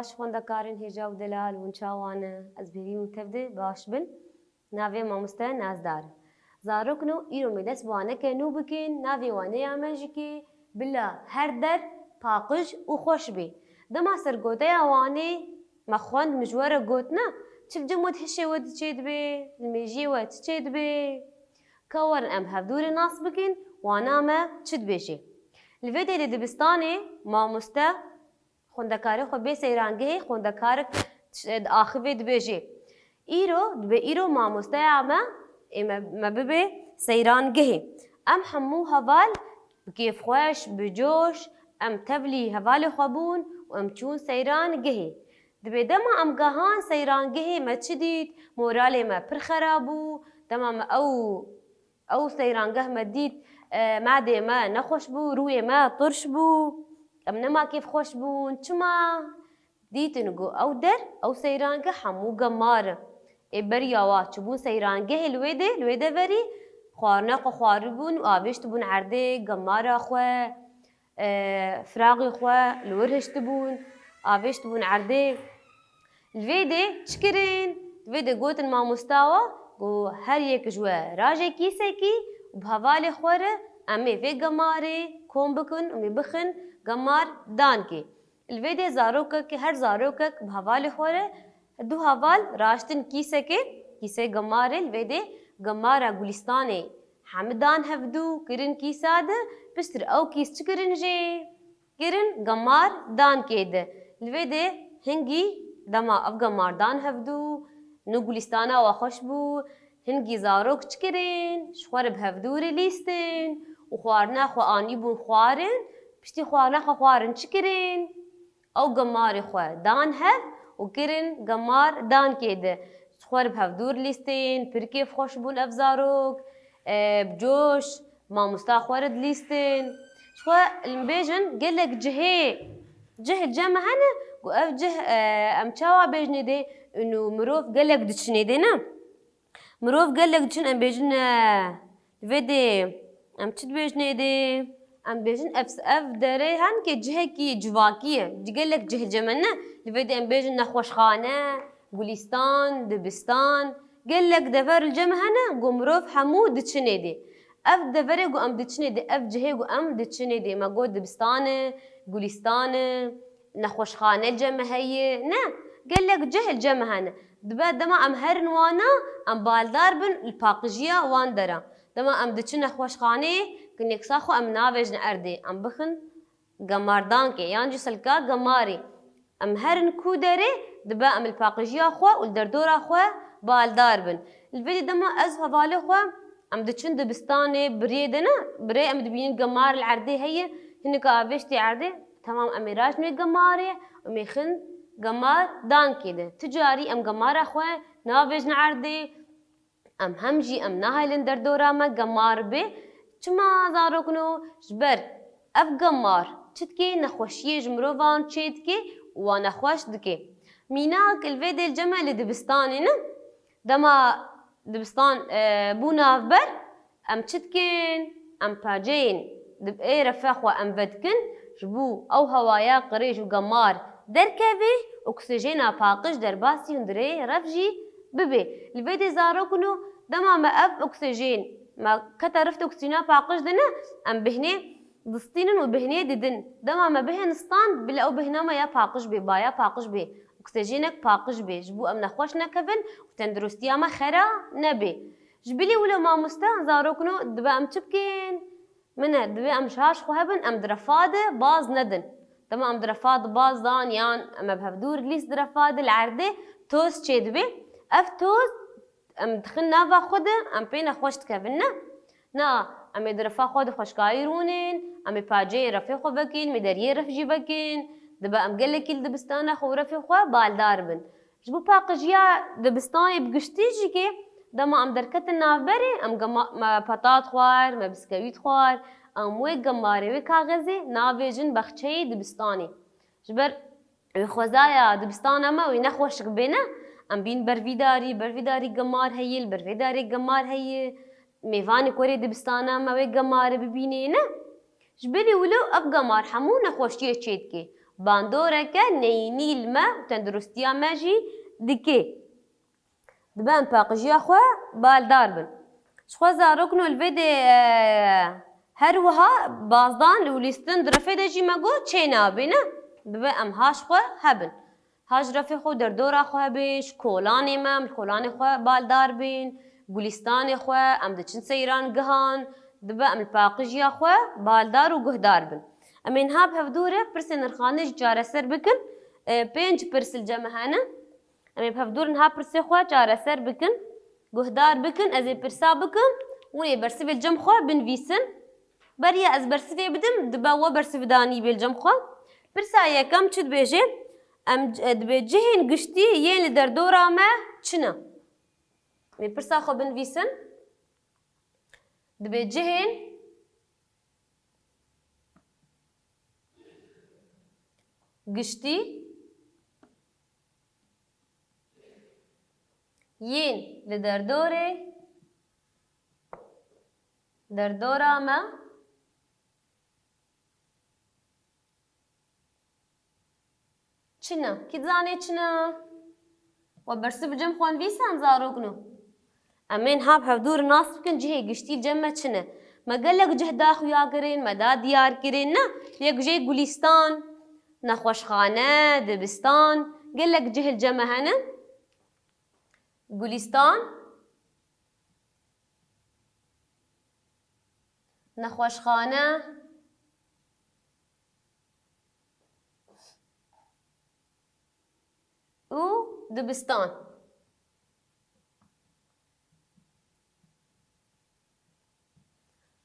باش خوندكارن هجا و دلال ونشاوانه از بيري متفده باش بن ناوي ماموستا نازدار زاروكنو ايرو مدس بوانك نو بكين ناوي وانه يامجكي بلا هر در پاقج و خوش بي دما سرگوته اوانه مخواند مجوره گوتنا چل جمود هشه ود چید بي الميجي ود چید بي كورن ام هفدور ناس بكين وانا ما چد بيشي الفيديو اللي دبستاني ماموستا خوندکاری خو به سیرانگه خوندکارک آخوی دبیجی ایرو ماموسته ما ببه سیرانگه ام همو هوال بکیف خوش بجوش ام تبلی هوال خوابون و ام چون سیرانگه دبی دما ام گهان سیرانگه ما چدید مورالی ما پر خرابو دما ما او سیرانگه ما دید معده ما نخوش بو روی ما طرش بو ام نما كيف خوش بون چما ديتنگو او در او سيرانگه همو گمار برياوا چبون سيرانگه الويده وري خوارنا خو خواري بون و آوشت بون عرده گمارا خو فراغي خو لورهشت بون آوشت بون عرده الويده چكرين الويده گوتن ما مستاوا گو هر یک جوه راجه كيسه كي و بهوال خوره امي في گماره كوم بكن امي بخن گمار دان کی الویده زاروکک که هر زاروکک بحوال خوره دو حوال راشتن کیسه که کیسه گمار الویده گمارا گلستانه حمدان هفدو کرن کیساده پستر او کیس چکرن جه کرن گمار دان که ده الویده هنگی دما اف گمار دان هفدو نو گلستانه و خوش بو هنگی زاروک چکرن شخور بهفدوری لیستن و خوارنا خو آنی بون خوارن پشتی خوارنا خوارن چکرین او گمار خواه دان هف و کرن گمار دان که ده خوار بهفدور لیستین پرکیف خوش بون افزاروک بجوش ماموستا خوارد لیستین خواه المبیجن گلک جه الجمع هنه و اف جه امچاوا بیجنه ده انو مروف گلک دچنه ده نه مروف گلک دچن ام بیجن ویده ام چید بیجنه ده ام بیجن اف داره هن که جه کی جواکیه جگلک جه جمنه لفید ام بیجن نخوشخانه گلستان دبستان گلک دفر الجمع هنه گمروف حمو دچنه دی اف دفره گو ام دچنه دی اف جه گو ام دچنه دی ما گو دبستانه گلستانه نخوشخانه الجمع هي نه گلک جه الجمع هنه دبا دما ام هر نوانا ام بالدار بن الباقجيه وان درا دما ام دچنه خوشخانه کنیک ساخو ام ناویجن ارده ام بخن گماردان که یانجی سلکا گماری ام هرن کو داره دبا ام الباقجیا خو و الدردورا خو بالدار بن الفيديو دما از حواله خو ام دچن دبستانه بريدنا بري ام دبين گمار العرده هي هنك افشتي عرده تمام ام راج نوي گماره ام خن گمار دان كده تجاري ام گمارا خو ناویجن عرده ام همجي ام ناهيلن دردورا ما گمار به چما زاروکنو جبر اف گمار چتکی نخوشیه جمروان چیدکی و نخوش دکی میناک الوید الجمل دبستانی نه دما دبستان بونا بر ام چتکین ام پاجین دب ای رفاق و ام ودکن جبو او هوایا قریج و گمار درکوی اکسیژینا پاقش در باسی هندره رفجی ببی الوید زاروکنو دما ما اف اکسیژین ما كترفت اكسجينا باقش دنا ام بهني دستينن وبهني ددن دما ما بهن ستان بلا او بهنا ما يا باقش بي بايا باقش بي اكسجينك باقش بي جبو ام نخوش نكفن وتندرستيا ما خرا نبي جبلي ولا ما مستا زاروكنو دبا ام تبكين منها دبا ام شاش خوهبن ام درفاده باز ندن دما ام درفاد باز دان يان ام بهفدور ليس درفاد العرده توس تشدبي اف توس ام دخل نافا خود ام بينا خوشت كفنا نا ام درفا خود خوشكايرونين ام باجي رفي خو بكين مدريه رفجي بكين دبا ام قال لك دبستان خو رفي خو بالدار بن جبو باقجيا دبستان بقشتيجي كي دما ام دركت النافبري ام ما بطاط خوار ما بسكويت خوار ام وي قماري وي كاغزي نافيجن بخشي دبستاني جبر خوزايا دبستان اما وي نخوش بينا ام بين برفيداري قمار هي البرفيداري قمار هي ميفاني كوري دبستانا ما وي قمار ببينينا جبلي ولو اب قمار حمو نخوشيه تشيدكي باندورك نيني الماء تندرستيا ماجي دكي دبان باقجيا خو بالدار بن شخوا زاروكنو الفيدي هروها بازدان وليستن درفيدة جي مگو چه نابينه دبا ام هاش خو هبن هاش رفي خو دردورا خو هبش كولاني مم كولاني خو بالدار بين گلستان خو ام دچن سيران گهان دبا ام الباقجيا خو بالدار و گهدار بن امين هاب هفدوره برسن نرخانج جاره سر بكن 5 برسل جمهانه امي بهفدورن ها برسي خو جاره سر بكن گهدار بكن ازي برسا بكن وني برسي بالجم خو بنفيسن بريا از برسي بدم دبا و برسي داني بالجم خو برسا يكم چد بيجي ام دبي جهين گشتي ين لدردورا ما چنا مي برسا خو بنفيسن دبي جهين گشتي ين لدردوري دردورا ما چنا كي تزاني چنا وبرسي بجم خوان فيسان زاروكنو امين هاب هفدور ناس بكن جهي قشتي الجمة چنا ما قالك جه داخو يا كرين ما دا ديار كرين نا ليك جي قليستان نخوشخانة دبستان قالك جه الجمة هنا قليستان نخوشخانة و دبستان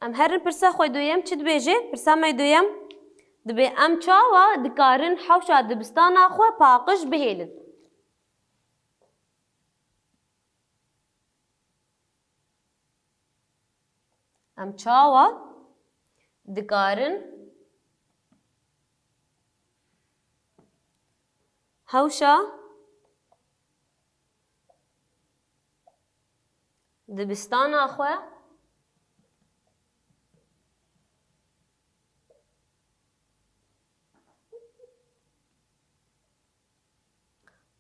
ام هرن برسا خوي دويم چد بيجي برسا ما دويم دبي ام چاوا دكارن حوشا دبستان خو باقش بهيلن ام چاوا دكارن حوشا دبستان خو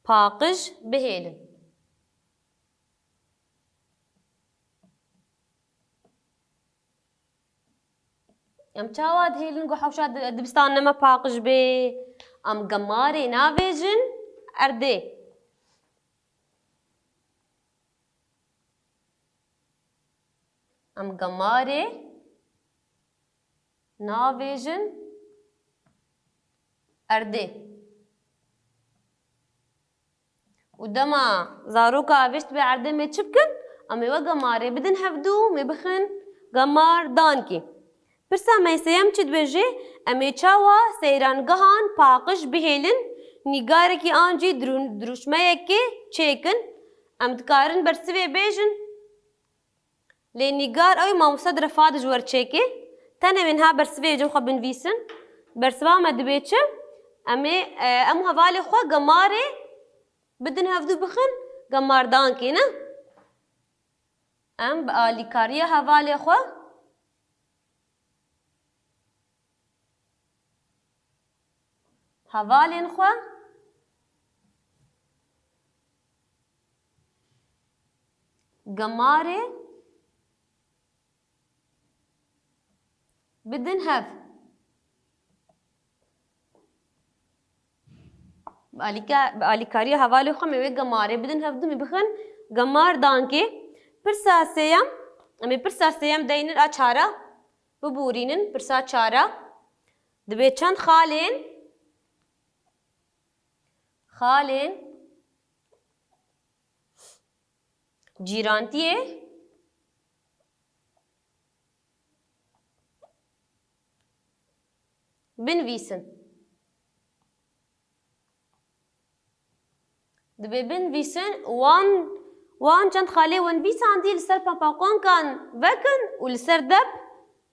باقش بهيلن ام چاوا دهيلن گو حوشا دبستان نما باقش به ام قماري نافيجن اردي ام قماري نافيجن اردي ودما زاروكا فيشت بعرضه ما تشبكن امي وقماري بدن هفدو مي بخن قمار دانكي برسا ما يسيم چد بجي امي چاوا سيران قهان باقش بهيلن نيگاركي آنجي دروشميكي چيكن ام دكارن برسوي بيجن لي نيگار اوي ما مصدر فاد جور چيكي تاني منها برسوي جم خبن فيسن برسوا ما دبيتش امي امو هفالي خوا قماري بدن هفدو بخن قمار دانكي نا ام بآلي كاريا هفالي خوا هفالين خوا قماري بدن هف بآلي كاريا هفالي خوا ميوي قماري بدن هفدو مي بخن قمار دانكي برسا سيام امي برسا سيام دينن اچارا ببورينن برسا چارا دبي چند خالين جيرانتيه بنفيسن دبي بنفيسن وان چند خاله ونفيسن دي لسر باباقون كان وكن ولسر دب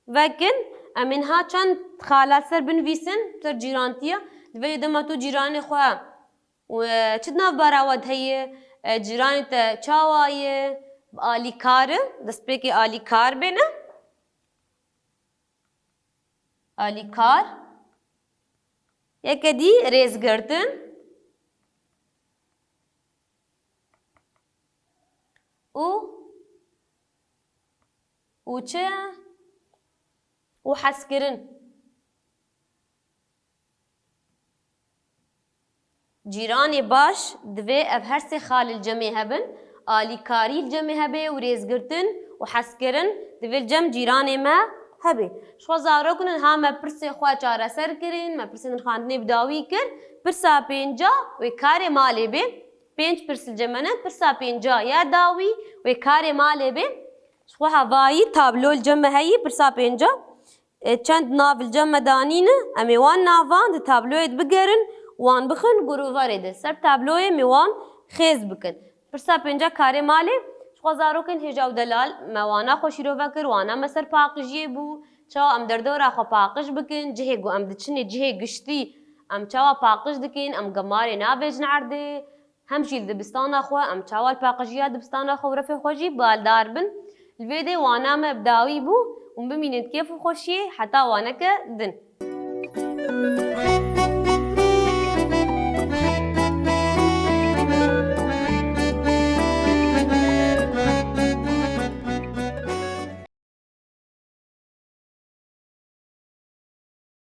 وكن امنها چند خالات سر بنفيسن سر جيرانتيه دبي دما تو جيراني خواه و چدنا براود هي جيراني تا چاوايه آلي كار دست بيكي آلي كار بينا آلي كار یەکەدی رێزگرتن و چه و حەسکردن. جیرانê baş divê ev her sê xalî li cemê hebin. Alîkarî li cemê hebe û rêzgirtin û hezkirin divê li cem cîranê me hebe. Ji xwe zarokinin ha me pirsê xwe çareser kirin, me pirsên xandinê bi dawî kir. Pirsa pênca wê karê malê bê. Pênc pirs li cem hene, pirsa pênca ya dawî wê karê malê bê. Ji xwe hevayî tablo li cem me heyî pirsa pênca. Çend nav li cem me danîne, em ê wan navan di tabloyê de bigerin. Wan bixin grûvarê de ser tabloyê me wan xêz bikin. Pirsa pênca karê malê ji xwe zarokên hêja û delal me wana xwe şîrove kir, wana me ser paqijiyê bû. Çawa em derdora xwe paqij bikin, cihê ku em diçinê cihê giştî em çawa paqij dikin, em gemarê nabêjin erdê. Hem jî li dibistana xwe em çawa li paqijiya dibistana xwe û refê xwe jî baldar bin. Li vê de wana me bi dawî bû û bimînin kêf û xweşiyê heta waneke din.